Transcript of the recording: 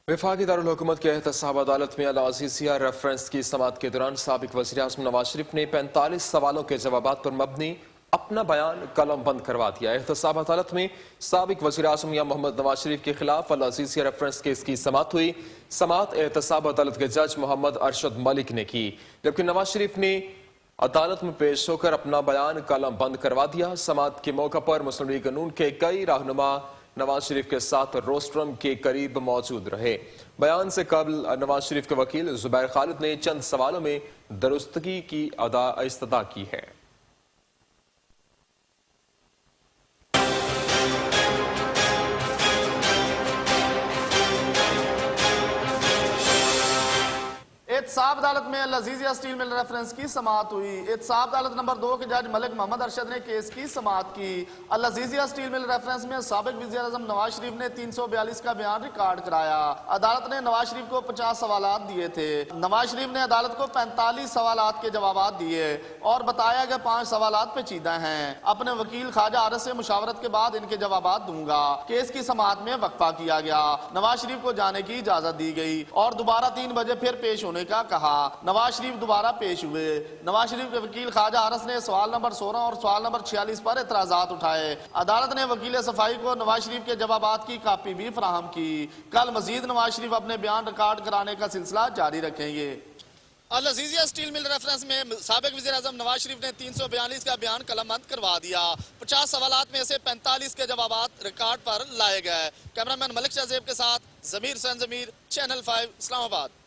वफाकी दारुल हुकूमत के एहतसाब अदालत में अल-अज़ीज़िया रेफरेंस की समाअत के दौरान साबिक वज़ीर-ए-आज़म नवाज शरीफ ने 45 सवालों के जवाबात पर मबनी अपना बयान कलम बंद करवा दिया। एहतसाब अदालत में साबिक वज़ीर-ए-आज़म मियां मोहम्मद नवाज शरीफ के खिलाफ अल-अज़ीज़िया रेफरेंस केस की समाअत हुई। समाअत एहतसाब अदालत के जज मोहम्मद अरशद मलिक ने की, जबकि नवाज शरीफ ने अदालत में पेश होकर अपना बयान कलम बंद करवा दिया। समाअत के मौका पर मुस्लिम लीग नून के कई रहनुमा नवाज शरीफ के साथ रोस्ट्रम के करीब मौजूद रहे। बयान से कबल नवाज शरीफ के वकील जुबैर खालिद ने चंद सवालों में दुरुस्तगी की इस्तदा की है। एहतसाब अदालत में अल-अज़ीज़िया स्टील मिल रेफरेंस की समाअत हुई। एहतसाब अदालत नंबर 2 के जज मलिक मोहम्मद अरशद ने केस की समाअत की। अल-अज़ीज़िया स्टील मिल रेफरेंस में साबिक वज़ीर-ए-आज़म नवाज शरीफ ने 342 का बयान रिकॉर्ड कराया। अदालत ने नवाज शरीफ को 50 सवालात दिए थे। नवाज शरीफ ने अदालत को 45 सवालात के जवाब दिए और बताया कि 5 सवालात पेचीदा हैं। अपने वकील ख्वाजा आरस से मुशावरत के बाद इनके जवाब दूंगा। केस की समाअत में वक्फा किया गया। नवाज शरीफ को जाने की इजाजत दी गई और दोबारा 3 बजे फिर पेश होने का कहा। नवाज शरीफ दोबारा पेश हुए। नवाज शरीफ के वकील ख्वाजा आरस ने सवाल नंबर 16 और सवाल नंबर 46 पर एतराजात उठाए। अदालत ने वकील सफाई को नवाज शरीफ के जवाबात की कापी भी फराहम की। कल मजीद नवाज शरीफ अपने बयान रिकॉर्ड कराने का सिलसिला जारी रखेंगे। अल-अज़ीज़िया स्टील मिल रेफरेंस में साबिक वज़ीर-ए-आज़म नवाज शरीफ ने 342 का बयान कलमबंद करवा दिया। 50 सवालात में से 45 के जवाबात रिकॉर्ड पर लाए गए। कैमरामैन मलिक शाहज़ेब के साथ ज़मीर हुसैन ज़मीर, चैनल 5 इस्लामाबाद।